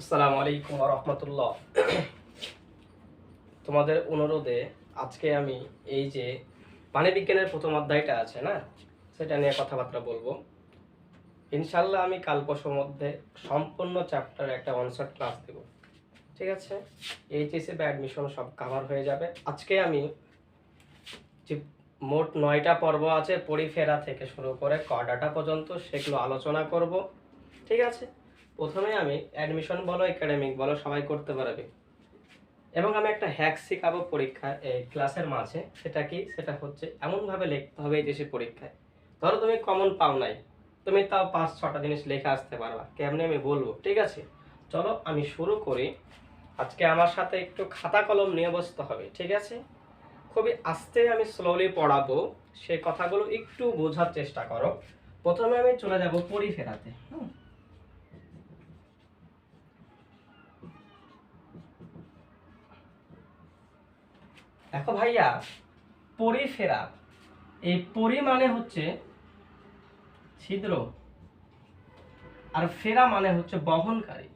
আসসালামু আলাইকুম ওয়া রাহমাতুল্লাহ। তোমাদের অনুরোধে আজকে আমি এই যে প্রাণীবিজ্ঞানের প্রথম অধ্যায়টা আছে না, সেটা নিয়ে কথাবার্তা বলবো। ইনশাল্লাহ আমি কাল পরশুর মধ্যে সম্পূর্ণ চ্যাপ্টার একটা অনশট ক্লাস দেব। ঠিক আছে, এইচএসসি বা অ্যাডমিশন সব কভার হয়ে যাবে। আজকে আমি যে মোট 9টা পর্ব আছে, পরিফেরা থেকে শুরু করে কর্ডাটা পর্যন্ত, সেগুলো আলোচনা করব। ঠিক আছে, প্রথমে আমি অ্যাডমিশন বলো একাডেমিক বলো সবাই করতে পারবে, এবং আমি একটা হ্যাক শেখাবো পরীক্ষায় এই ক্লাসের মাঝে। সেটা কি, সেটা হচ্ছে এমনভাবে লিখতে হবে এই দেশে পরীক্ষায়। ধরো তুমি কমন পাও নাই, তুমি তাও 5-6টা জিনিস লেখা আসতে পারবা, কেমনি আমি বলবো। ঠিক আছে, চলো আমি শুরু করি। আজকে আমার সাথে একটু খাতা কলম নিয়ে বসতে হবে। ঠিক আছে, খুবই আস্তে আমি স্লোলি পড়াবো, সেই কথাগুলো একটু বোঝার চেষ্টা করো। প্রথমে আমি চলে যাব পরিফেরাতে। দেখো ভাইয়া, পরিফেরা, এই পরি মানে হচ্ছে ছিদ্র, আর ফেরা মানে হচ্ছে বহনকারী।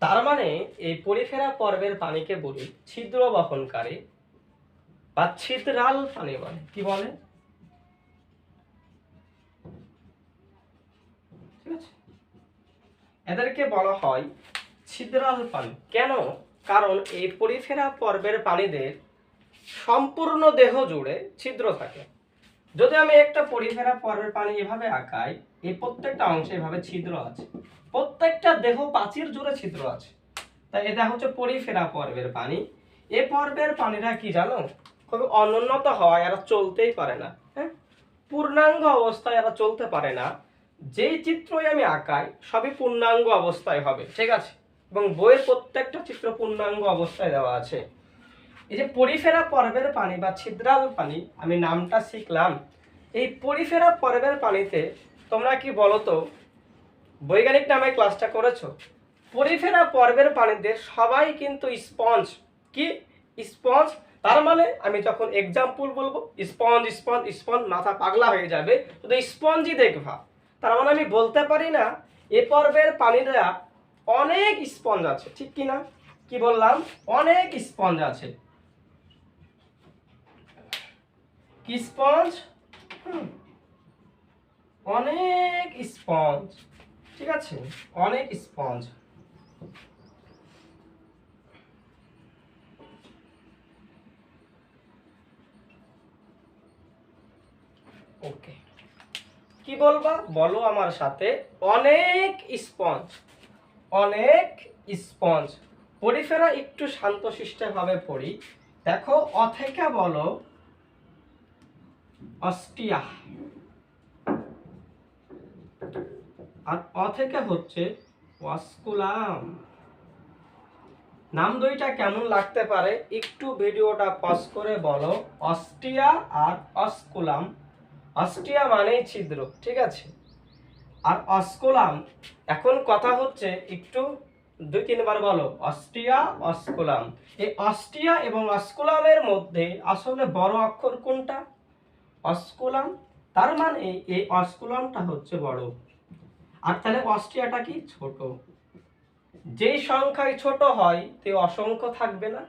তার মানে এই পরিফেরা পর্বের পানিকে বলি ছিদ্র বহনকারী বা ছিদ্রাল পানি বলে। কি বলে? ঠিক আছে, এদেরকে বলা হয় ছিদ্রাল পানি। কেন? কারণ এই পরিফেরা পর্বের পানিদের সম্পূর্ণ দেহ জুড়ে ছিদ্র থাকে। যদি আমি একটা পরিফেরা পর্বের পানি এভাবে আঁকাই, এই প্রত্যেকটা অংশে এভাবে ছিদ্র আছে, প্রত্যেকটা দেহ প্রাচীর জুড়ে ছিদ্র আছে। তাই এটা হচ্ছে পরিফেরা পর্বের পানি। এ পর্বের পানিরা কি জানো, খুবই অনুন্নত হয়, এরা চলতেই পারে না। হ্যাঁ, পূর্ণাঙ্গ অবস্থায় এরা চলতে পারে না। যেই চিত্রই আমি আঁকাই সবই পূর্ণাঙ্গ অবস্থায় হবে। ঠিক আছে, এবং বইয়ের প্রত্যেকটা চিত্র পূর্ণাঙ্গ অবস্থায় দেওয়া আছে। এই যে পরিফেরা পর্বের পানি বা ছিদ্রাল পানি, আমি নামটা শিখলাম। এই পরিফেরা পর্বের পানিতে তোমরা কি বলো তো, বৈজ্ঞানিক নামে ক্লাসটা করেছো? পরিফেরা পর্বের পানিতে সবাই কিন্তু স্পঞ্জ। কি স্পঞ্জ? তার মানে আমি যখন এক্সাম্পল বলবো স্পঞ্জ স্পঞ্জ স্পঞ্জ, মাথা পাগলা হয়ে যাবে, শুধু স্পঞ্জই দেখবা। তার মানে আমি বলতে পারি না এ পর্বের পানিরা অনেক স্পঞ্জ আছে, ঠিক কি না? কি বললাম? অনেক স্পঞ্জ আছে। কি স্পঞ্জ? অনেক স্পঞ্জ। ঠিক আছে, অনেক স্পঞ্জ। ওকে, কি বলবা বলো আমার সাথে? অনেক স্পঞ্জ। অনেক স্পঞ্জ। পরিফেরা একটু শান্তশিষ্ট ভাবে পড়ি। দেখো, অথেকা বলো অস্টিয়া, আর অথেকা হচ্ছে অস্কুলাম। নাম দুইটা কেমন লাগতে পারে একটু ভিডিওটা পজ করে বলো। অস্টিয়া আর অস্কুলাম। অস্টিয়া মানেই ছিদ্র, ঠিক আছে, আর অস্কুলাম। এখন কথা হচ্ছে একটু 2-3 বার বলো অস্টিয়া অস্কুলাম। এই অস্টিয়া এবং অস্কুলামের মধ্যে আসলে বড় অক্ষর কোনটা? অস্কুলাম। তার মানে এই অস্কুলামটা হচ্ছে বড়, আর তাহলে অস্ট্রিয়াটা কি? ছোট। যেই সংখ্যায় ছোট হয় তে অসংখ্য থাকবে না,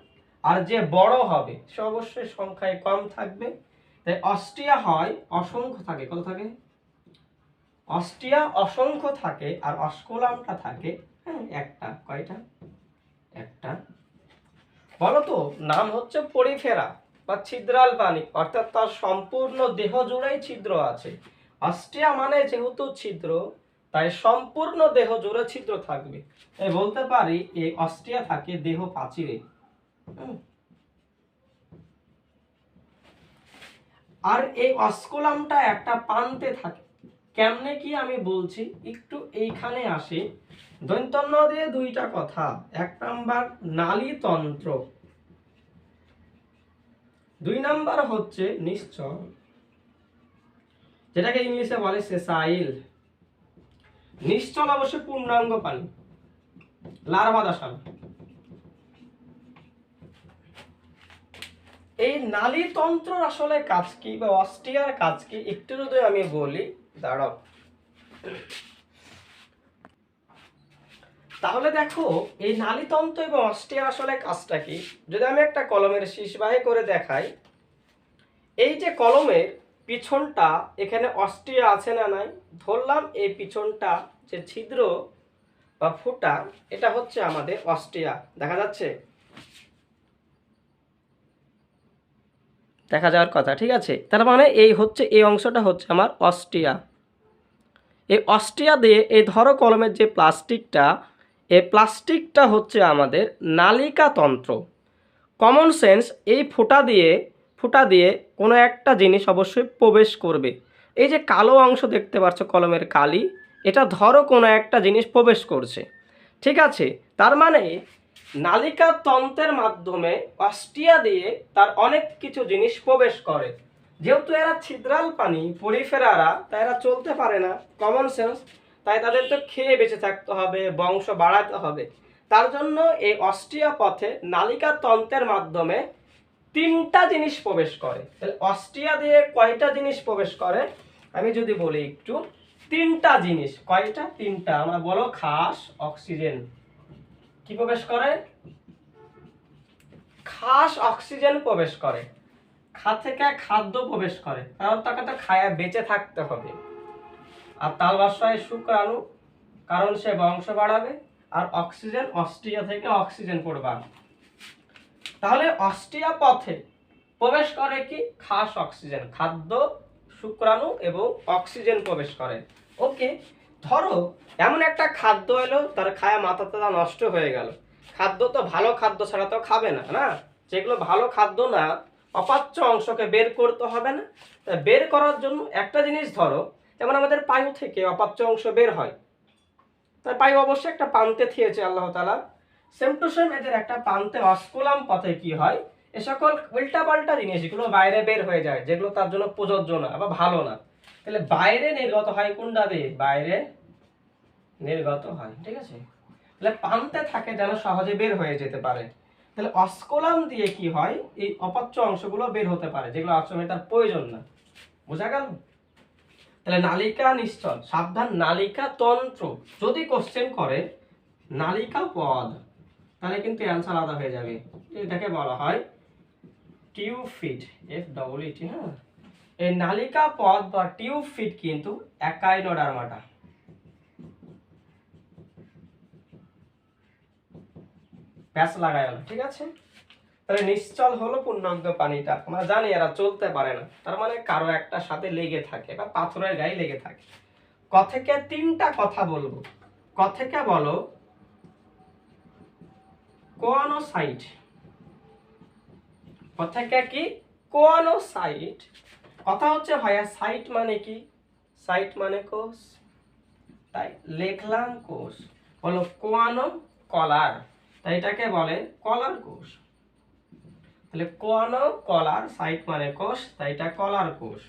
আর যে বড় হবে সে অবশ্যই সংখ্যায় কম থাকবে। তাই অস্ট্রিয়া হয় অসংখ্য থাকে। কত থাকে? অস্ট্রিয়া অসংখ্য থাকে, আর অস্কুলামটা থাকে একটা। কয়টা? একটা। বলো তো, নাম হচ্ছে পরিফেরা বা ছিদ্রাল পানি, অর্থাৎ তার সম্পূর্ণ দেহ জুড়েই ছিদ্র আছে। অস্ট্রিয়া মানে যেহেতু ছিদ্র, তাই সম্পূর্ণ দেহ জুড়ে ছিদ্র থাকবে। তাই বলতে পারি এই অস্ট্রিয়া থাকে দেহ প্রাচীরে। আর এই অস্কুলামটা একটা প্রান্তে থাকে। কেমনে কি আমি বলছি, একটু এইখানে আসি। দৈন্তন্য দিয়ে দুইটা কথা। 1 নাম্বার নালীতন্ত্র, 2 নাম্বার হচ্ছে নিশ্চল, যেটাকে ইংলিশে বলে সেসাইল। নিশ্চল অবশ্যই পূর্ণাঙ্গ পানি, লার্ভা দশা। এই নালীতন্ত্র আসলে কাজ কি বা অস্ট্রিয়ার কাজ কি একটু যদি আমি বলি, দাঁড়াও। তাহলে দেখো এই নালীতন্ত্র এবং অস্টিয়ার আসলে কাজটা কি, যদি আমি একটা কলমের শীষবাহী করে দেখাই, এই যে কলমের পিছনটা এখানে অস্টিয়া আছে না নাই, ধরলাম এই পিছনটা যে ছিদ্র বা ফুটা এটা হচ্ছে আমাদের অস্টিয়া, দেখা যাচ্ছে, দেখা যাওয়ার কথা, ঠিক আছে। তার মানে এই হচ্ছে এই অংশটা হচ্ছে আমার অস্টিয়া। এই অস্টিয়া দিয়ে এই ধরো কলমের যে প্লাস্টিকটা, এই প্লাস্টিকটা হচ্ছে আমাদের নালিকাতন্ত্র। কমন সেন্স, এই ফুটা দিয়ে কোনো একটা জিনিস অবশ্যই প্রবেশ করবে। এই যে কালো অংশ দেখতে পাচ্ছ কলমের কালি, এটা ধরো কোনো একটা জিনিস প্রবেশ করছে, ঠিক আছে। তার মানে নালিকাতন্ত্রের মাধ্যমে অস্টিয়া দিয়ে তার অনেক কিছু জিনিস প্রবেশ করে। যেহেতু এরা ছিদ্রাল পানি পরিফেরারা, তাই এরা চলতে পারে না, কমন সেন্স, তাই তাদের তো খেয়ে বেঁচে থাকতে হবে, বংশ বাড়াতে হবে। তার জন্য এই অস্টিয়া পথে নালিকাতন্ত্রের মাধ্যমে তিনটা জিনিস প্রবেশ করে। তাহলে অস্টিয়া দিয়ে কয়টা জিনিস প্রবেশ করে আমি যদি বলি একটু, তিনটা জিনিস। কয়টা? তিনটা। আমরা বলো খাস, অক্সিজেন। কি প্রবেশ করে? খাস অক্সিজেন প্রবেশ করে। থেকে খাদ্য প্রবেশ করে, কারণ তাকে তো খায়া বেঁচে থাকতে হবে। আর তার বাসায় শুক্রাণু, কারণ সে বংশ বাড়াবে। আর অক্সিজেন, অস্টিয়া থেকে অক্সিজেন পড়বা। তাহলে অস্টিয়া পথে প্রবেশ করে কি? খাস অক্সিজেন, খাদ্য, শুক্রাণু এবং অক্সিজেন প্রবেশ করে। ওকে, ধরো এমন একটা খাদ্য এলো, তার খায়া মাথা টাথা নষ্ট হয়ে গেল। খাদ্য তো ভালো খাদ্য ছাড়া তো খাবে না, না? যেগুলো ভালো খাদ্য না, অপাচ্য অংশকে বের করতে হবে না? বের করার জন্য একটা জিনিস ধরো, যেমন আমাদের পায়ু থেকে অপাচ্য অংশ বের হয়, তাই পায়ু অবশ্যই একটা পান্তে থিয়েছে আল্লাহ তাআলা। সেম টু সেম এদের একটা পান্তে অস্কুলাম পথে কি হয়, এ সকল উল্টাপাল্টা জিনিসগুলো বাইরে বের হয়ে যায়, যেগুলো তার জন্য প্রযোজ্য না বা ভালো না। তাহলে বাইরে নির্গত হয় কোনটা দিয়ে? বাইরে নির্গত হয়, ঠিক আছে। তাহলে পান্তে থাকে যেন সহজে বের হয়ে যেতে পারে। তাহলে অস্কুলাম দিয়ে কি হয়, এই অপাচ্য অংশগুলো বের হতে পারে, যেগুলো আসলে তার প্রয়োজন না। বোঝা গেল? তাহলে নালিকা নিশ্চল, সাবধান, নালিকা তন্ত্র। যদি কোশ্চেন করে নালিকা পদ, তাহলে কিন্তু অ্যান্সার আলাদা হয়ে যাবে। এটাকে বলা হয় টিউব ফিট, FEET। হ্যাঁ, এই নালিকা পদ বা টিউব ফিট কিন্তু একাইনোডার্মাটা। প্যাচ লাগায় না, ঠিক আছে। তাহলে নিশ্চল হলো পূর্ণাঙ্গ পানিটা। আমরা জানি এরা চলতে পারে না, তার মানে কারো একটা সাথে লেগে থাকে বা পাথরের গায়ে লেগে থাকে। ক থেকে তিনটা কথা বলবো। ক থেকে বলো কোয়ানোসাইট। ক থেকে কি? কোয়ানোসাইট। কথা হচ্ছে ভাইয়া সাইট মানে কি? সাইট মানে কোষ, তাই লিখলাম কোষ। বলো কোয়ানো, কলার, তাই এটাকে বলে কলার কোষ। তাহলে কোয়ানো কলার, সাইট মানে কোষ, তাই এটা কলার কোষ,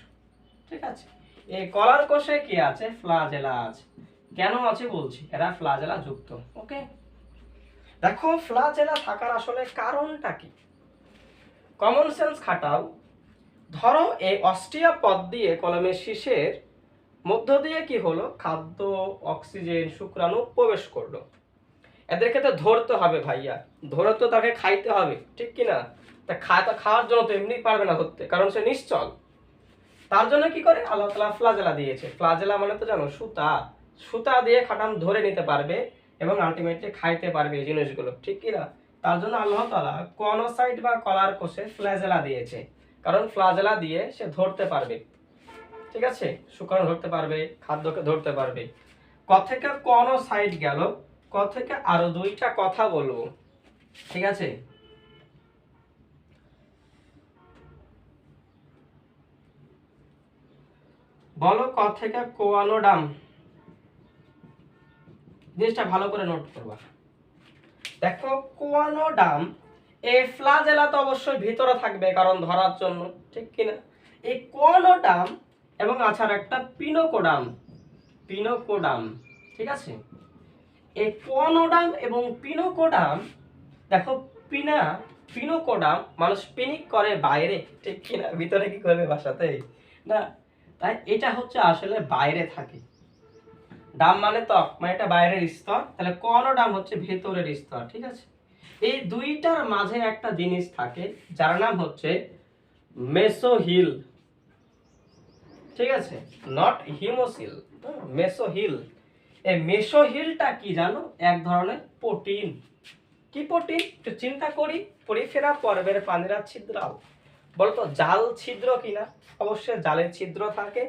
ঠিক আছে। এই কলার কোষে কি আছে? ফ্লাজেলা আছে। কেন আছে বলছি, এরা ফ্লাজেলা যুক্ত। ওকে, দেখো ফ্লাজেলা থাকার আসলে কারণটা কি? কমন সেন্স খাটাও। ধরো এই অস্টিয়া পথ দিয়ে কলমের শীষের মধ্য দিয়ে কি হলো, খাদ্য, অক্সিজেন, শুক্রাণু প্রবেশ করলো। এদেরকে তো ধরতে হবে ভাইয়া, ধরে তো তাকে খাইতে হবে, ঠিক কি না? তা খাওয়ার জন্য তো এমনি পারবে না ধরতে, কারণ সে নিশ্চল। তার জন্য কি করে? আল্লাহ তাআলা ফ্লাজেলা দিয়েছে। ফ্লাজেলা মানে তো জানো, সুতা। সুতা দিয়ে খাটাম ধরে নিতে পারবে এবং আলটিমেটলি খাইতে পারবে এই জিনিসগুলো, ঠিক কি না? তার জন্য আল্লাহ তাআলা কনোসাইট বা কলার কোষে ফ্লাজেলা দিয়েছে, কারণ ফ্লাজেলা দিয়ে সে ধরতে পারবে, ঠিক আছে। শুক্রাণু ধরতে পারবে, খাদ্যকে ধরতে পারবে। ক থেকে কনোসাইট গেল। ক থেকে আরো দুইটা কথা বলবো, ঠিক আছে। বলো ক থেকে কোয়ানোডাম। জিনিসটা ভালো করে নোট করবা। দেখো কোয়ানোডাম, এই ফ্লাজেলা তো অবশ্যই ভিতরে থাকবে, কারণ ধরার জন্য, ঠিক কিনা। এই কোয়ানোডাম এবং আছাড় একটা পিনোকোডাম, পিনোকোডাম, ঠিক আছে। এই কোয়ানোডাম এবং পিনোকোডাম, দেখো পিনোকোডাম মানুষ পিনিক করে বাইরে, ঠিক কিনা, ভিতরে কি করবে বাসাতে না, তাই এটা হচ্ছে আসলে বাইরে থাকে। ডাম মানে ত্বক, মানে এটা বাইরের স্তর, তাহলে কর্নোডাম হচ্ছে ভেতরের স্তর, ঠিক আছে। এই দুইটার মাঝে একটা জিনিস থাকে যার নাম হচ্ছে মেসোহিল, ঠিক আছে, নট হিমোসিল, মেসোহিল। এই মেসোহিলটা কি জানো? এক ধরনের প্রোটিন। কি প্রোটিন? একটু চিন্তা করি, পরিফেরা পর্বের প্রাণীরা ছিদ্রাল, বলতো জাল ছিদ্র কিনা? অবশ্যই জালের ছিদ্র থাকে,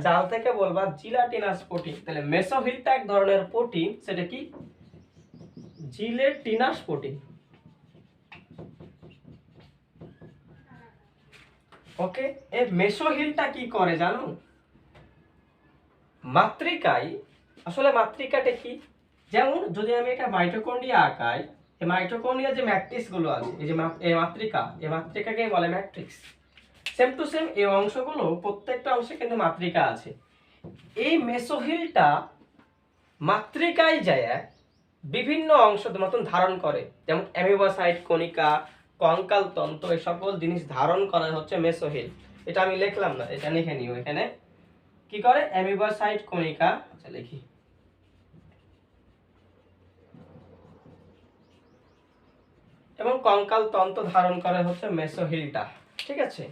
জাল থেকে বলবা জিলাটিনাস প্রোটিন। তাহলে মেসোহিলটা এক ধরনের প্রোটিন, সেটা কি? জিলেটিনাস প্রোটিন। ওকে, এই মেসোহিলটা কি করে জানো? মাতৃকায়, আসলে মাতৃকাটা কি? যেমন যদি আমি একটা মাইটোকন্ড্রিয়া আঁকাই, এই মাইটোকন্ড্রিয়া যে ম্যাট্রিক্স গুলো আছে, এই যে এই মাতৃকা, এই মাতৃকাকে বলে ম্যাট্রিক্স। সেম টু সেম এই অংশগুলো প্রত্যেকটা অংশে কিন্তু মাতৃকা আছে। এই মেসোহিলটা মাতৃকায় যায় বিভিন্ন অংশ মতন ধারণ করে, যেমন অ্যামিবোসাইট কণিকা, কঙ্কাল তন্তু, এই সকল জিনিস ধারণ করা হচ্ছে মেসোহিল। এটা আমি লিখলাম না, এটা লিখে নিও এখানে। কি করে? অ্যামিবোসাইট কণিকা, আচ্ছা লিখি, এবং কঙ্কাল তন্তু ধারণ করে হচ্ছে মেসোহিলটা, ঠিক আছে।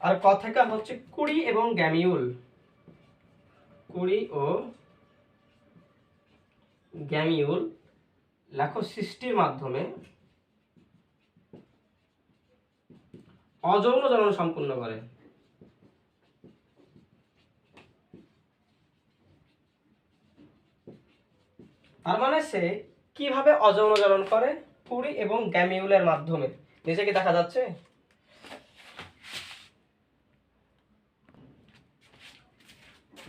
আর কথাটা হচ্ছে কুড়ি এবং গ্যামিউল, কুড়ি ও গ্যামিউল লেখো সৃষ্টির মাধ্যমে অযৌন জনন সম্পূর্ণ করে। তার মানে সে কিভাবে অযৌন জনন করে? কুড়ি এবং গ্যামিউলের মাধ্যমে। নিচে কি দেখা যাচ্ছে?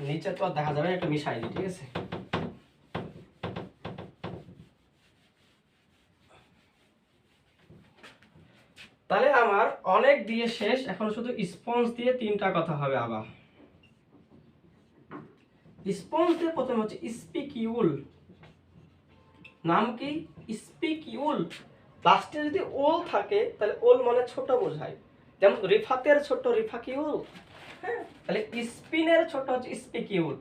নিচে তো আর দেখা যাবে না, একটু মিশাই দিই, ঠিক আছে। তাহলে আমার অনেক দিয়ে শেষ, এখন শুধু স্পঞ্জ দিয়ে তিনটা কথা হবে। আবার স্পঞ্জ দিয়ে প্রথমে হচ্ছে স্পিকিউল। নাম কি? স্পিকিউল। লাস্টে যদি ওল থাকে তাহলে ওল মানে ছোট বোঝায়, যেমন রিফাতের ছোট রিফাকিউল, হ্যাঁ। তাহলে স্পিনের ছোট হচ্ছে স্পিকিউল।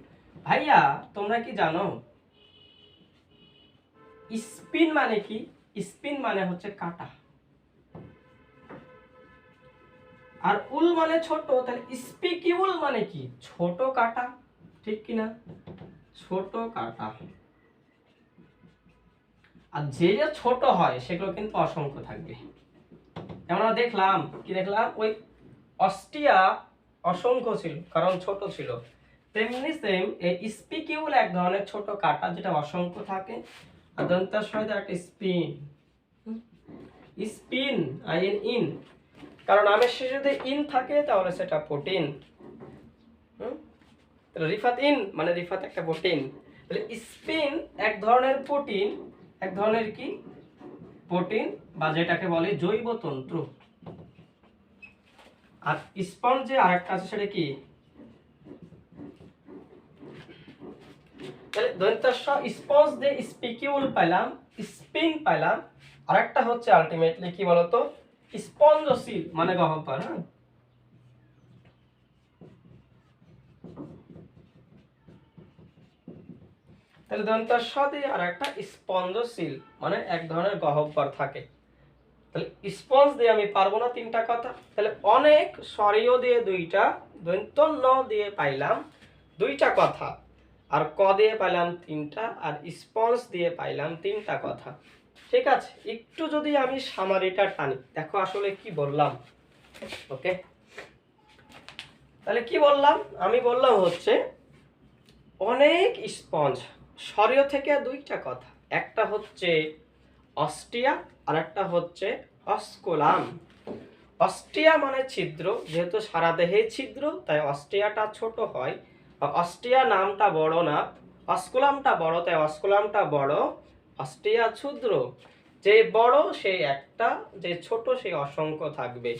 ভাইয়া তোমরা কি জানো স্পিন মানে কি? স্পিন মানে হচ্ছে কাটা, আর উল মানে ছোট, তাহলে স্পিকিউল মানে কি? ছোট কাটা, ঠিক কিনা? ছোট কাটা। আর যে যে ছোট হয় সেগুলো কিন্তু অসংখ্য থাকবে। যেমন আমরা দেখলাম, কি দেখলাম? ওই অস্টিয়া অসংখ্য ছিল কারণ ছোট ছিল। তেমনি সেম এই স্পিকিউল এক ধরনের ছোট কাটা যেটা অসংখ্য থাকে, আর দন্তার সহিত একটা স্পিন, স্পিন আইন ইন, কারণ নামের শেষে যদি ইন থাকে তাহলে সেটা প্রোটিন। রিফাত ইন মানে রিফাত একটা প্রোটিন। তাহলে স্পিন এক ধরনের প্রোটিন, এক ধরনের কি প্রোটিন, বা যেটাকে বলে জৈব তন্তু। আর স্পঞ্জে আরেকটা আছে, সেটা কি? তাহলে দন্তাস্ব স্পঞ্জ দিয়ে স্পিকিউল পাইলাম, স্পিন পাইলাম, আরেকটা হচ্ছে আলটিমেটলি কি বলতো? স্পঞ্জসিল মানে গহ্বর। হ্যাঁ, তাহলে দন্তাস্ব দিয়ে আরেকটা স্পঞ্জসিল মানে এক ধরনের গহ্বর থাকে। তাহলে স্পঞ্জ দিয়ে আমি পারবো না তিনটা কথা, তাহলে অনেক সরিয় দিয়ে দুইটা, দন্ত ন দিয়ে পাইলাম দুইটা কথা, আর ক দিয়ে পাইলাম তিনটা, আর স্পঞ্জ দিয়ে পাইলাম তিনটা কথা, ঠিক আছে। একটু যদি আমি সামারিটা টানি, দেখো আসলে কি বললাম। ওকে, তাহলে কি বললাম? আমি বললাম হচ্ছে অনেক স্পঞ্জ, সরিয় থেকে দুইটা কথা, একটা হচ্ছে অস্টিয়া আর একটা হচ্ছে অস্কুলাম। অস্টিয়া মানে ছিদ্র, যেহেতু সারা দেহে ছিদ্র তাই অস্টিয়াটা ছোট হয়, অস্টিয়া নামটা বড় না, অস্কুলামটা বড় তাই অস্কুলামটা বড়, অস্টিয়া ক্ষুদ্র। যে বড় সেই একটা, যে ছোট সেই অসংখ্য থাকবে।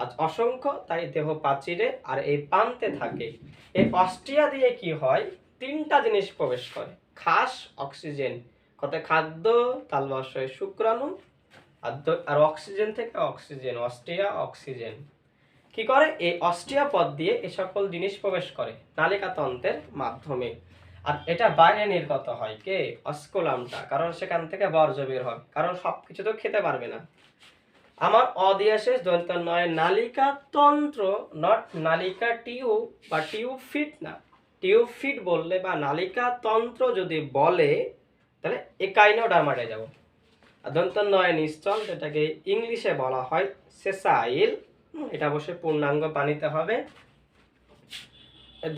আজ অসংখ্য তাই দেহ প্রাচীরে আর এই প্রান্তে থাকে। এই অস্টিয়া দিয়ে কি হয়? তিনটা জিনিস প্রবেশ করে, খাস অক্সিজেন, কথা খাদ্য, তালবশয় শুক্রাণু, আর অক্সিজেন থেকে অক্সিজেন, অস্টিয়া অক্সিজেন কি করে? এই অস্টিয়া পথ দিয়ে এই সকল জিনিস প্রবেশ করে নালিকা তন্ত্রের মাধ্যমে। আর এটা বাইরে নির্গত হয় কে, অস্কুলামটা, কারণ সেখান থেকে বর্জ্য বের হবে, কারণ সবকিছু তো খেতে পারবে না। আমার অ দিয়ে শেষ দন্ত নয়, নালিকা তন্ত্র, নট নালিকা টিউব বা টিউব ফিট না। টিউব ফিট বললে বা নালিকা তন্ত্র যদি বলে তাহলে একাইনোডার্মাটে যাব। আর দন্ত নয় নিশ্চল, যেটাকে ইংলিশে বলা হয় সেসাইল, এটা অবশ্যই পূর্ণাঙ্গ পানিতে হবে।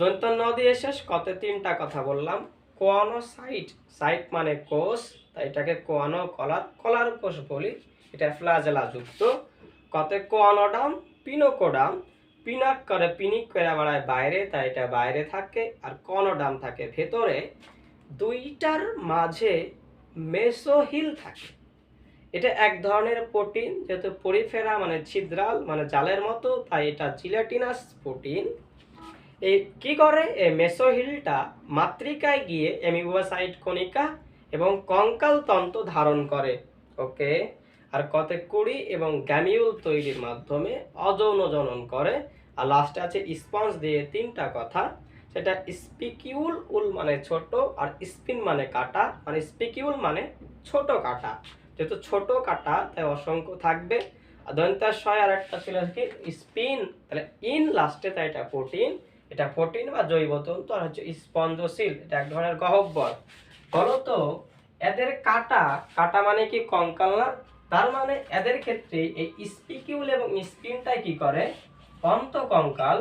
দন্ত ন দিয়ে শেষ, কতে তিনটা কথা বললাম। কোয়ানোসাইট, সাইট মানে কোষ, তাই এটাকে কোয়ানো কলার, কলার কোষ বলি, এটা ফ্লাজেলা যুক্ত। কতে কোয়ানোডাম, পিনোকোডাম, পিনাক করে পিনিক করে বাড়ায় বাইরে, তাই এটা বাইরে থাকে। আর কনোডাম থাকে ভেতরে। দুইটার মাঝে মেসোহিল থাকে, এটা এক ধরনের প্রোটিন, যেহেতু পরিফেরা মানে ছিদ্রাল মানে জালের মতো, তাই এটা জিলেটিনাস প্রোটিন। এই কি করে, এই মেসোহিলটা মাতৃকায় গিয়ে অ্যামিবোসাইট কণিকা এবং কঙ্কাল তন্তু ধারণ করে। ওকে। আর কতে কুড়ি এবং গ্যামিউল তৈরির মাধ্যমে অযৌন জনন করে। আর লাস্টে আছে স্পঞ্জ দিয়ে তিনটা কথা, সেটা স্পিকিউল, উল মানে ছোট, আর স্পিন মানে কাটা, মানে স্পিকিউল মানে ছোট কাটা, যেহেতু ছোট কাটা তাই অসংখ্য থাকবে। আর দন্তাশয় আর একটা ছিল কি স্পিন, তাহলে ইন লাস্টে, তাই এটা প্রোটিন। এটা প্রোটিন বা জৈব তন্তু। আর হচ্ছে স্পঞ্জশীল, এটা এক ধরনের গহ্বর। বলতো এদের কাটা, কাটা মানে কি কঙ্কাল না, তার মানে এদের ক্ষেত্রে এই স্পিকিউল এবং স্পিনটাই কি করে, অন্তকঙ্কাল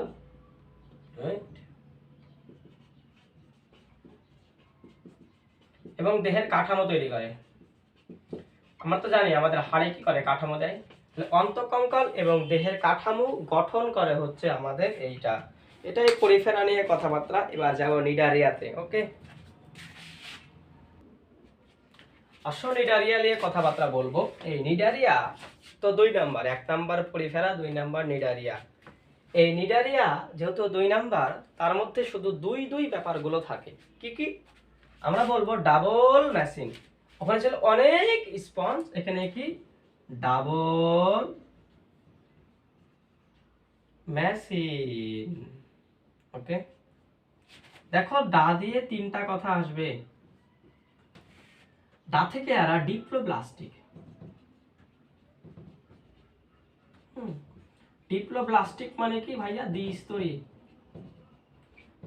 এবং দেহের কাঠামো তৈরি করে। আমরা তো জানি আমাদের হাড়ে কি করে, কাঠামো দেয়। অন্তকঙ্কাল এবং দেহের কাঠামো গঠন করে হচ্ছে আমাদের এইটা। এটাই পরিফেরা নিয়ে কথাবার্তা। এবার যাবো নিডারিয়াতে। ওকে, আসল নিডারিয়া নিয়ে কথাবার্তা বলবো। এই নিডারিয়া তো দুই নাম্বার, এক নাম্বার পরিফেরা, দুই নাম্বার নিডারিয়া। এই নিডারিয়া যেহেতু দুই নাম্বার, তার মধ্যে শুধু দুই দুই ব্যাপারগুলো থাকে। কি কি আমরা বলবো, ডাবল মেশিন, ওখানে ছিল অনেক স্পঞ্জ, এখানে কি ডাবল মেশিন। ওকে, দেখো ডা দিয়ে তিনটা কথা আসবে। ডা থেকে আর ডিপ্লোব্লাস্টিক। ডিপ্লোব্লাস্টিক মানে কি ভাইয়া, দ্বিস্তরী।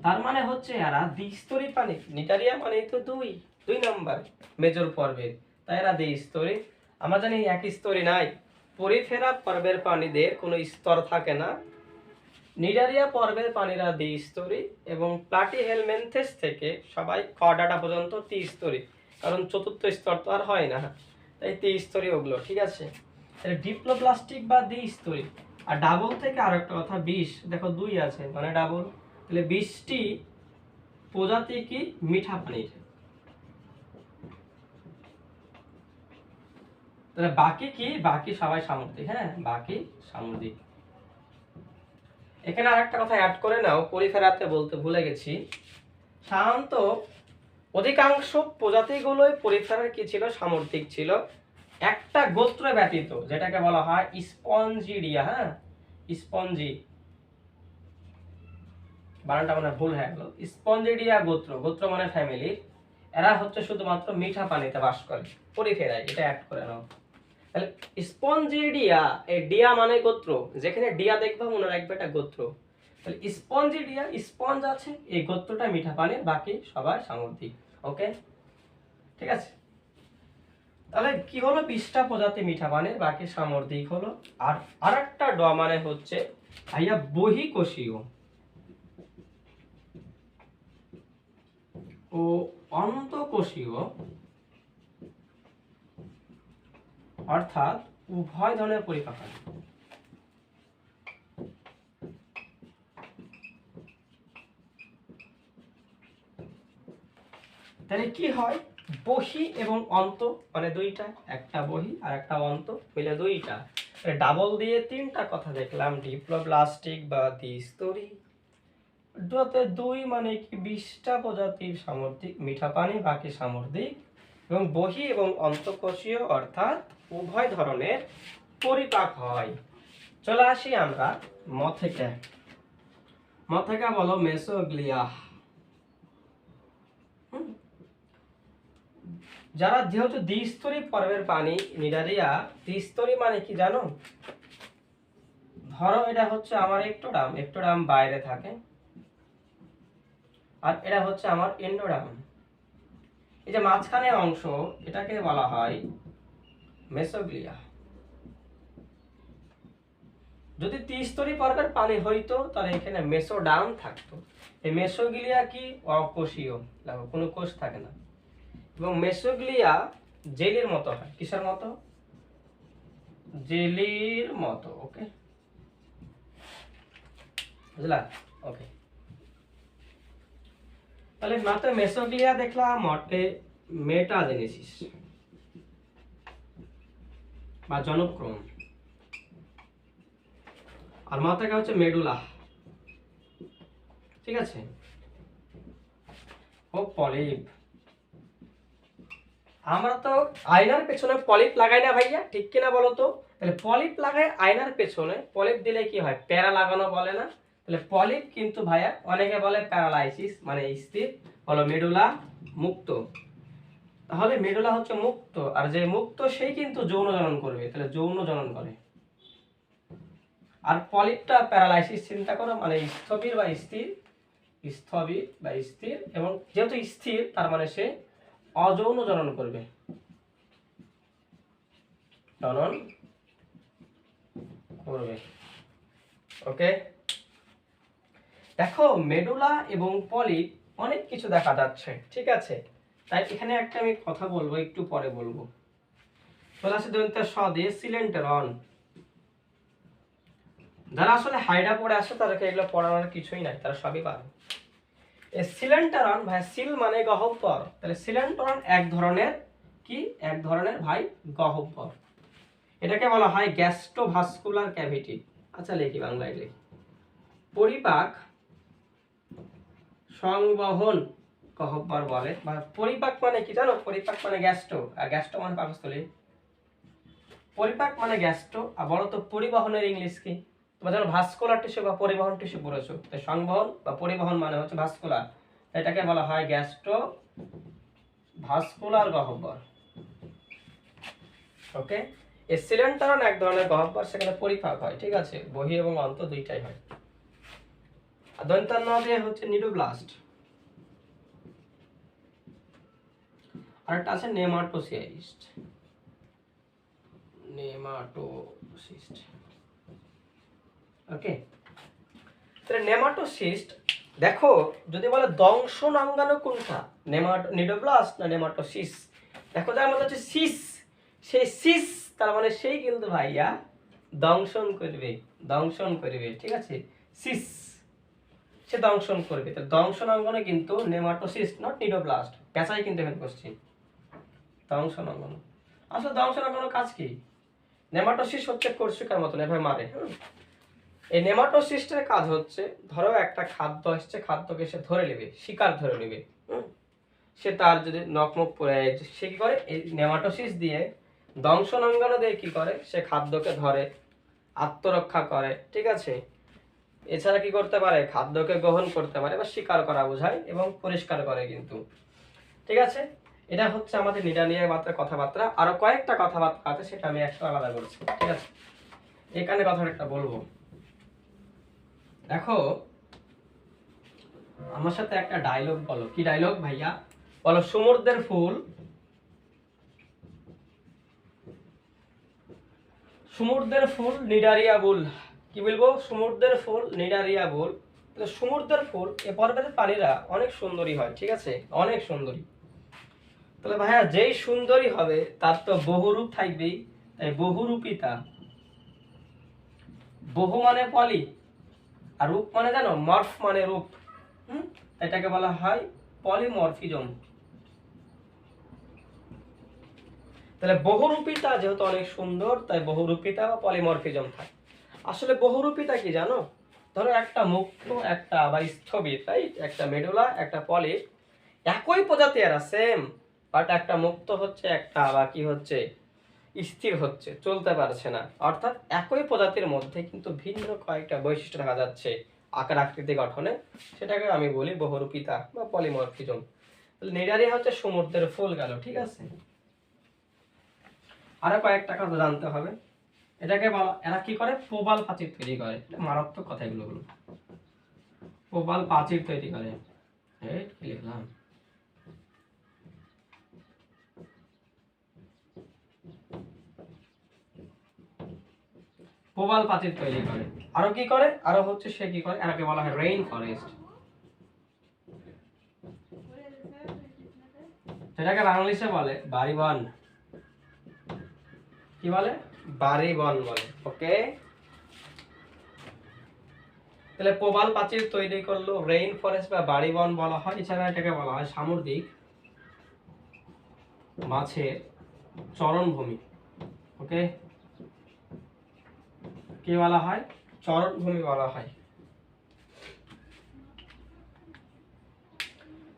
তার মানে হচ্ছে এরা দ্বিস্তরী প্রাণী। নিডারিয়া মানে তো দুই, দুই নাম্বার মেজর পর্বের, তাই এরা দ্বিস্তরী। আমরা জানি এক স্তরী নাই, পরিফেরা পর্বের প্রাণীদের কোনো স্তর থাকে না। নিডারিয়া পর্বের প্রাণীরা দ্বিস্তরী এবং প্লাটিহেলমিনথেস থেকে সবাই কর্ডাটা পর্যন্ত ত্রিস্তরী, কারণ চতুর্থ স্তর তো আর হয় না, তাই ত্রিস্তরী ওগুলো। ঠিক আছে, ডিপ্লোপ্লাস্টিক বা দ্বিস্তরী। আর ডাবল থেকে আর একটা কথা, 20 দেখো দুই আছে মানে ডাবল, তাহলে 20টি প্রজাতি কি মিঠা পানির। তাহলে বাকি কি, বাকি সবাই সামুদ্রিক। হ্যাঁ, বাকি সামুদ্রিক। এখানে আরেকটা কথা অ্যাড করে নাও, পরিফেরাতে বলতে ভুলে গেছি। সাধারণত অধিকাংশ প্রজাতিগুলোই পরিফেরার কি ছিল, সামুদ্রিক ছিল। একটা গোত্র ব্যতীত, যেটাকে বলা হয় স্পঞ্জিডিয়া। হ্যাঁ, স্পঞ্জি, বানানটা মানে ভুল হয়ে গেল। স্পঞ্জিডিয়া গোত্র, গোত্র মানে ফ্যামিলি, এরা হচ্ছে শুধুমাত্র মিঠা পানিতে বাস করে, পরিফেরায়। এটা অ্যাড করে নাও। তাহলে স্পঞ্জিডিয়া, এই ডিয়া মানে গোত্র, যেখানে ডিয়া দেখবা মনে রাখবে এটা গোত্র। তাহলে স্পঞ্জিডিয়া, স্পঞ্জ আছে, এই গোত্রটা মিঠা পানির, বাকি সবাই সামুদ্রিক। ওকে, ঠিক আছে। তাহলে কি হলো, 20টা প্রজাতি মিঠা পানির, বাকি সামুদ্রিক হলো। আর আরেকটা ড মানে হচ্ছে ভাইয়া বহিঃকোষীয় ও অন্তঃকোষীয়, অর্থাৎ উভয় ধরনের পরিপাকন। তাহলে কি হয়, বহি এবং অন্ত মানে দুইটা, একটা বহি আর একটা অন্ত মিলে দুইটা। ডাবল দিয়ে তিনটা কথা দেখলাম, ডিপ্লোপ্লাস্টিক বা দ্বিস্তরী। দুই মানে কি, 20টা প্রজাতির সামুদ্রিক মিঠা পানি, বাকি সামুদ্রিক, এবং বহি এবং অন্তঃকোষীয়, অর্থাৎ উভয় ধরনের পরিপাক হয়। চলে আসি আমরা ম থেকে। ম থেকে বলো মেসোগ্লিয়া। হুম? যারা যেহেতু দ্বিস্তরী পর্বের পানি নিডারিয়া, দ্বিস্তরী মানে কি জানো? ধরো এটা হচ্ছে আমার একটোডাম বাইরে থাকে, আর এটা হচ্ছে আমার এন্ডোডাম। এই যে মাঝখানে অংশ, এটাকে বলা হয় মেসোগ্লিয়া। যদি ত্রিস্তরী পর্বের পানি হইতো তাহলে এখানে মেসোডাম থাকতো। এই মেসোগ্লিয়া কি? অকোষীয়, দেখো কোনো কোষ থাকে না। এবং মেসোগ্লিয়া জেলির মতো হয়। কিসের মতো? জেলির মতো। ওকে, বুঝলা? ওকে, তাহলে মাত্র মেসোগ্লিয়া দেখলাম, মটে মেটাজেনেসিস বা জনক্রম, আর মাথাটা হচ্ছে মেডুলা। ঠিক আছে, ও পলিপ। আমরা তো আয়নার পেছনে পলিপ লাগাই না ভাইয়া, ঠিক কিনা বলো তো? তাহলে পলিপ লাগাই আয়নার পেছনে, পলিপ দিলে কি হয়? প্যারা লাগানো বলে না? তাহলে পলিপ কিন্তু ভাইয়া অনেকে বলে প্যারালাইসিস, মানে স্থির, বলো মেডুলা মুক্ত। তাহলে মেডুলা হচ্ছে মুক্ত, আর যে মুক্ত সেই কিন্তু যৌন জনন করবে, তাহলে যৌন জনন করে। আর পলিপটা প্যারালাইসিস, চিন্তা করো, মানে স্থবির বা স্থির, স্থবির বা স্থির, এবং যেহেতু স্থির তার মানে সে অযৌন জনন করবে, জনন করবে। ওকে, দেখো মেডুলা এবং পলিপ অনেক কিছু দেখা যাচ্ছে, ঠিক আছে? তাই এখানে একটা আমি কথা বলবো, একটু পরে বলবো। চলে আসে দন্তের স দিয়ে সিলেন্টেরন। যারা আসলে হাইডা পড়ে আসে তাদেরকে এগুলো পড়ানোর কিছুই নাই, তারা সবই পারে। এই সিলেন্টেরন ভাই, সিল মানে গহ্বর, তাহলে সিলেন্টেরন এক ধরনের কি? এক ধরনের ভাই গহ্বর। এটাকে বলা হয় গ্যাস্ট্রোভাস্কুলার ক্যাভিটি। আচ্ছা লিখি, বাংলায় লিখি। পরিপাক সংবহন গহ্বর বলে। বা পরিপাক মানে কি জানো? পরিপাক মানে গ্যাস্ট্রো, আর গ্যাস্ট্রো মানে পাকস্থলী। পরিপাক মানে গ্যাস্ট্রো, আর বলো তো পরিবহনের ইংলিশ কি? তোমরা জানো ভাস্কুলার টিস্যু বা পরিবহন টিস্যু পড়েছো, তাই সংবহন বা পরিবহন মানে হচ্ছে ভাস্কুলার, এটাকে বলা হয় গ্যাস্ট্রো ভাস্কুলার গহ্বর। ওকে, এই সিলেন্টারন এক ধরনের গহ্বর, সেখানে পরিপাক হয়, ঠিক আছে? বহি এবং অন্ত দুইটাই হয়। আর দন্তান্ন দিয়ে হচ্ছে নিডোব্লাস্ট, আর একটা আছে নেমাটোসিস্ট। নেমাটোসিস্ট, ওকে। তাহলে নেমাটোসিস্ট, দেখো যদি বলে দংশন অঙ্গাণু কোনটা, নিডোব্লাস্ট না নেমাটোসিস? দেখো যার মধ্যে হচ্ছে সিস, সেই সিস তার মানে সেই কিন্তু ভাইয়া দংশন করবে, দংশন করবে, ঠিক আছে? সিস, সে দংশন করবে। তো দংশন অঙ্গনে কিন্তু নেমাটোসিস্ট, নট নিডোব্লাস্ট। পেঁচাই কিন্তু এখানে কোশ্চিন। দংশন অঙ্গন, আসলে দংশন অঙ্গন কাজ কি? নেমাটোসিস হচ্ছে কর্ষিকার মতন এভাবে মারে। এই নেমাটোসিস্টের কাজ হচ্ছে, ধরো একটা খাদ্য আসছে, খাদ্যকে সে ধরে নেবে, শিকার ধরে নেবে। সে তার যদি নখমুখ পড়ে, সে কি করে? এই নেমাটোসিস দিয়ে দংশন অঙ্গাণু দিয়ে কি করে? সে খাদ্যকে ধরে, আত্মরক্ষা করে, ঠিক আছে? এছাড়া কি করতে পারে? খাদ্যকে গ্রহণ করতে পারে, বা শিকার করা বোঝায়, এবং পরিষ্কার করে কিন্তু, ঠিক আছে? এটা হচ্ছে আমাদের নিডানিয়া মাত্র কথাবার্তা। আরো কয়েকটা কথাবার্তা আছে, সেটা আমি একটু আলাদা করছি, ঠিক আছে? এখানে কথা একটা বলবো। দেখো আমার সাথে একটা ডায়লগ বলো। কি ডায়লগ ভাইয়া? বলো, সমুদ্রের ফুল, সমুদ্রের ফুল নিডারিয়া বুল। কি বলবো? সমুদ্রের ফুল নিডারিয়া বুল। সমুদ্রের ফুল এ পর্বের পানিরা অনেক সুন্দরী হয়, ঠিক আছে? অনেক সুন্দরী। তাহলে ভাইয়া যেই সুন্দরী হবে তার তো বহুরূপ থাকবেই, তাই বহুরূপিতা। বহু মানে পলি, আর রূপ মানে জানো? মর্ফ মানে রূপ। এটাকে বলা হয় পলিমরফিজম। তাহলে বহুরূপিতা যেহেতু অনেক সুন্দর, তাই বহুরূপিতা বা পলিমরফিজম থাকে। আসলে বহুরূপিতা কি জানো? ধরো একটা মুক্ত, একটা বা স্থবির, তাই একটা মেডুলা, একটা পলিপ, একই প্রজাতি, এরা সেম, বাট একটা মুক্ত হচ্ছে, একটা বা কি হচ্ছে? স্থির হচ্ছে, চলতে পারছে না। অর্থাৎ একই প্রজাতির মধ্যে কিন্তু ভিন্ন কয়েকটা বৈশিষ্ট্য দেখা যাচ্ছে আকার আকৃতি গঠনে, সেটাকে আমি বলি বহুরূপিতা বা পলিমরফিজম। নিডারিয়া হচ্ছে সমুদ্রের ফুল গেল, ঠিক আছে। আরো কয়েকটা কথা জানতে হবে। এটাকে বলা, এরা কি করে, প্রবাল প্রাচীর তৈরি করে। মারাত্মক কথা এগুলো হলো, প্রবাল প্রাচীর তৈরি করে। কি লিখলাম, প্রবাল প্রাচীর তৈরি করে। আরো কি করে, আরো হচ্ছে সে কি করে, এটাকে বলা হয় রেইন ফরেস্ট, সেটাকে বাংলাদেশে বলে বাড়ি বন। কি বলে, বাড়ি বন বলে। ওকে, তাহলে প্রবাল প্রাচীর তৈরি করলো রেইন ফরেস্ট বা বাড়ি বন বলা হয়। এছাড়া এটাকে বলা হয় সামুদ্রিক মাছের চরণভূমি। ওকে, কি বলা হয়, চরণভূমি বলা হয়।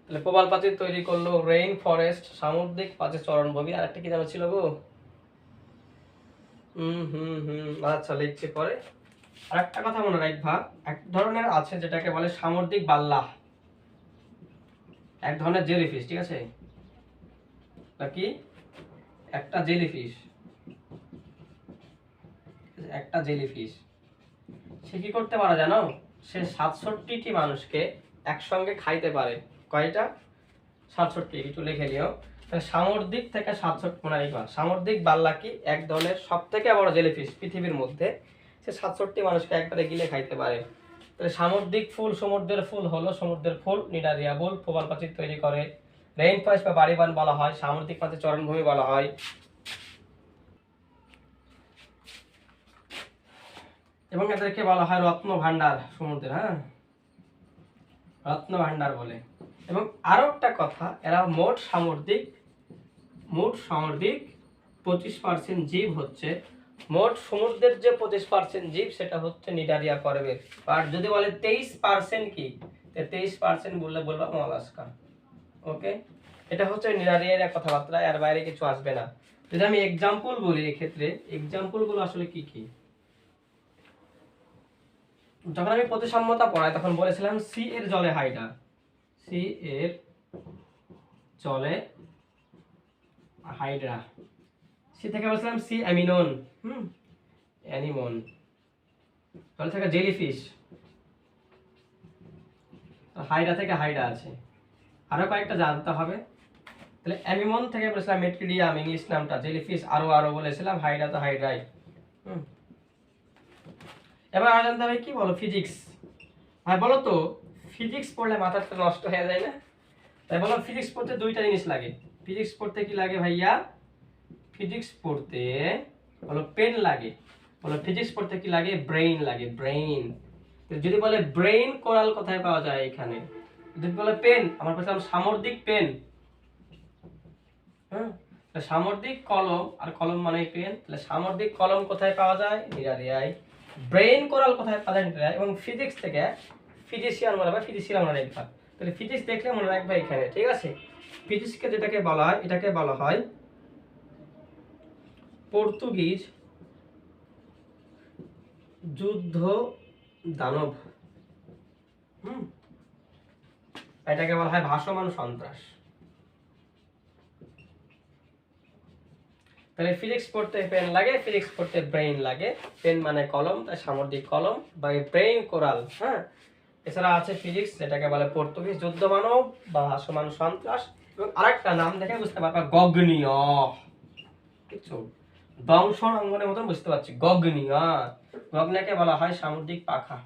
তাহলে প্রবাল প্রাচীর তৈরি করলো রেইন ফরেস্ট, সামুদ্রিক পাচের চরণভূমি। আর একটা কি জানা ছিল গো, আচ্ছা লিখছি পরে। আর একটা কথা মনে রাখবা, এক ধরনের আছে যেটাকে বলে সামুদ্রিক বাল্লা, এক ধরনের জেলিফিশ, ঠিক আছে, নাকি একটা জেলিফিশ, একটা জেলিফিশ। সে কি করতে পারে জানো, সে 67টি মানুষকে একসঙ্গে খাইতে পারে। কয়টা, 67। একটু লিখে নিও। সামুদ্রিক থেকে 67, মনে রাখবা সামুদ্রিক বাল্লা কি এক ধরনের সব থেকে বড় জেলিফিশ পৃথিবীর মধ্যে। সে 67টি মানুষকে একবারে গিলে খাইতে পারে। তাহলে সামুদ্রিক ফুল, সমুদ্রের ফুল হলো সমুদ্রের ফুল, নিডারিয়া বল, প্রবাল প্রাচীর তৈরি করে, রেইন ফরেস্ট বা বাড়িবান বলা হয়, সামুদ্রিক মাছের চরণভূমি বলা হয়। এবং এদেরকে বলা হয় রত্ন ভান্ডার সমুদ্রের, হ্যাঁ, রত্ন ভান্ডার বলে। এবং আরো একটা কথা, এরা মোট সামুদ্রিক 25% জীব হচ্ছে, মোট সমুদ্রের যে 25% জীব সেটা হচ্ছে নিডারিয়া পর্বের। আর যদি বলে 23% কি, 23% বললে বলবা মলাস্কা। ওকে, এটা হচ্ছে নিডারিয়ার কথাবার্তা, এর বাইরে কিছু আসবে না। যদি আমি এক্সাম্পল বলি, এক্ষেত্রে এক্সাম্পল গুলো আসলে কি কি, যখন আমি প্রতিসাম্যতা পড়াই তখন বলেছিলাম সি এর জলে হাইড্রা, সি এর জলে হাইড্রা, সি থেকে বলছিলাম সি অ্যামিনন, অ্যানিমন, জল থেকে জেলিফিশ, হাইড্রা থেকে হাইড্রা আছে। আরো কয়েকটা জানতে হবে। তাহলে অ্যানিমন থেকে বলেছিলাম মেট্রিডিয়াম, ইংলিশ নামটা, জেলিফিশ আরো আরো বলেছিলাম, হাইড্রা তো হাইড্রাই। এবার আর জানতে হবে কি, বলো ফিজিক্স। হ্যাঁ বলো তো, ফিজিক্স পড়লে মাথাটা নষ্ট হয়ে যায় না? তাই বললাম ফিজিক্স পড়তে দুইটা জিনিস লাগে। ফিজিক্স পড়তে কি লাগে ভাইয়া, ফিজিক্স পড়তে বলো পেন লাগে, বলো ফিজিক্স পড়তে কি লাগে, ব্রেইন লাগে, ব্রেইন। যদি বলে ব্রেইন কোরাল কোথায় পাওয়া যায়, এখানে। যদি বলে পেন, আমার বলছিলাম সামুদ্রিক পেন, হ্যাঁ, সামুদ্রিক কলম, আর কলম মানে পেন। তাহলে সামুদ্রিক কলম কোথায় পাওয়া যায়, নিডারিয়ায়। ব্রেইন কোরাল কোথায় পাওয়া যায়, নিডারিয়ায়। এবং ফিজিক্স থেকে ফিজিশিয়ান মনে রাখবা, ফিজিশিয়ান মনে রাখবা। তাহলে ফিজিক্স দেখলে মনে রাখবা এখানে, ঠিক আছে। ফিজিক্সকে যেটাকে বলা হয়, এটাকে বলা হয় পর্তুগিজ যুদ্ধ দানব, এটাকে বলা হয় ভাসমান সন্ত্রাস। তাহলে ফিজিক্স পড়তে পেন লাগে, ফিজিক্স পড়তে ব্রেইন লাগে। পেন মানে কলম, তাই সামুদ্রিক কলম বা ব্রেইন কোরাল, হ্যাঁ। এছাড়া আছে ফিজিক্স, যেটাকে বলে পর্তুগিজ যুদ্ধ মানব বা ভাসমান সন্ত্রাস। এবং আরেকটা নাম দেখে বুঝতে পারবা, গগনীয়, কিছু দংশন অঙ্গনের মতন বুঝতে পারছি, গগনীয়। গগনাকে বলা হয় সামুদ্রিক পাখা।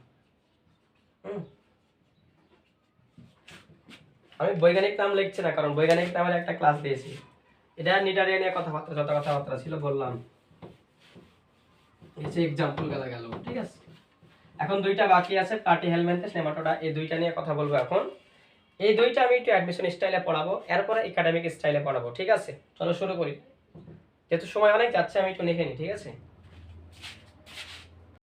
আমি বৈজ্ঞানিক নাম লিখছি না, কারণ বৈজ্ঞানিক নামের একটা ক্লাস দিয়েছি। এটা নিডারিয়া নিয়ে কথাবার্তা, যত কথাবার্তা ছিল বললাম, এই যে এক্সাম্পল গেল, ঠিক আছে। এখন দুইটা বাকি আছে, প্লাটি হেলমিনথেস, নেমাটোডা, এই দুইটা নিয়ে কথা বলবো এখন। এই দুইটা আমি একটু অ্যাডমিশন স্টাইলে পড়াবো, এরপরে একাডেমিক স্টাইলে পড়াবো, ঠিক আছে। চলো শুরু করি, যেহেতু সময় অনেক যাচ্ছে, আমি একটু লিখে নিই, ঠিক আছে।